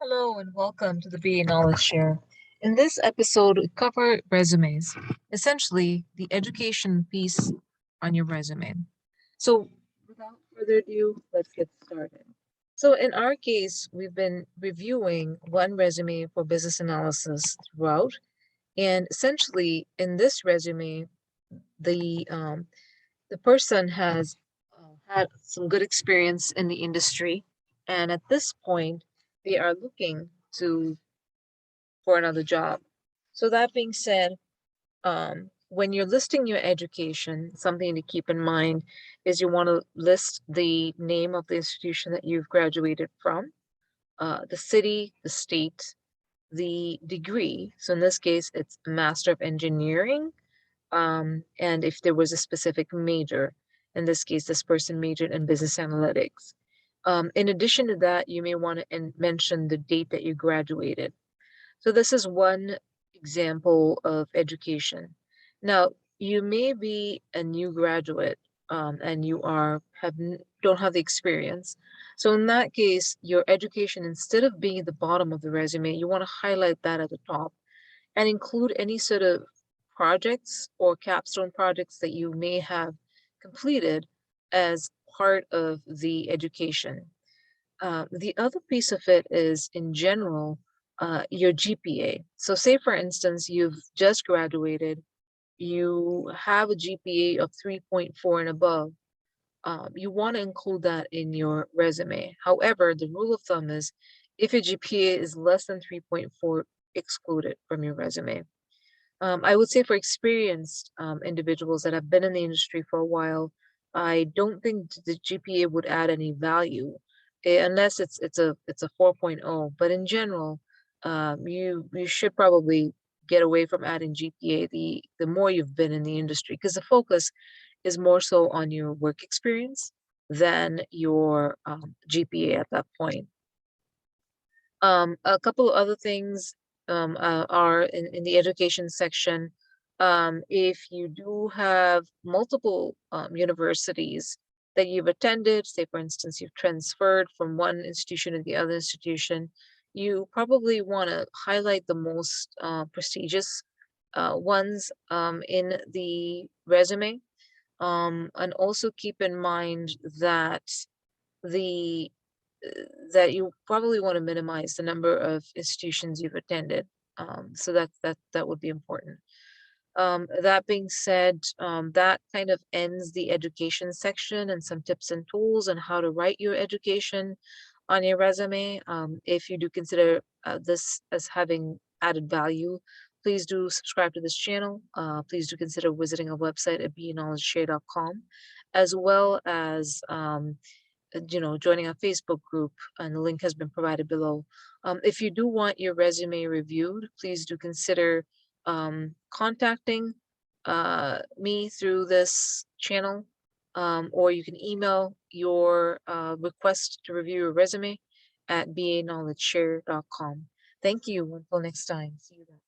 Hello and welcome to the BA Knowledge Share. In this episode, we cover resumes, essentially the education piece on your resume. So, without further ado, let's get started. So, in our case, we've been reviewing one resume for business analysis throughout, and essentially, in this resume, the person has had some good experience in the industry, and at this point, they are looking to for another job. So that being said, when you're listing your education, something to keep in mind is you want to list the name of the institution that you've graduated from, the city, the state, the degree. So in this case, it's Master of Engineering. And if there was a specific major, in this case, this person majored in business analytics. In addition to that, you may want to mention the date that you graduated. So this is one example of education. Now, you may be a new graduate and you don't have the experience. So in that case, your education, instead of being at the bottom of the resume, you want to highlight that at the top and include any sort of projects or capstone projects that you may have completed as part of the education. The other piece of it is, in general, your GPA. So, say for instance, you've just graduated, you have a GPA of 3.4 and above. You want to include that in your resume. However, the rule of thumb is if your GPA is less than 3.4, exclude it from your resume. I would say for experienced individuals that have been in the industry for a while, I don't think the GPA would add any value unless it's a 4.0. But in general, you should probably get away from adding GPA the more you've been in the industry because the focus is more so on your work experience than your GPA at that point. A couple of other things are in the education section. If you do have multiple universities that you've attended, say for instance, you've transferred from one institution to the other institution, you probably want to highlight the most prestigious ones in the resume. And also keep in mind that the that you probably want to minimize the number of institutions you've attended. So that would be important. That being said, that kind of ends the education section and some tips and tools on how to write your education on your resume. If you do consider this as having added value, please do subscribe to this channel. Please do consider visiting our website at beknowledgeshare.com, as well as joining our Facebook group, and the link has been provided below. If you do want your resume reviewed, please do consider contacting me through this channel, or you can email your request to review your resume at baknowledgeshare.com. Thank you. Until next time. See you then.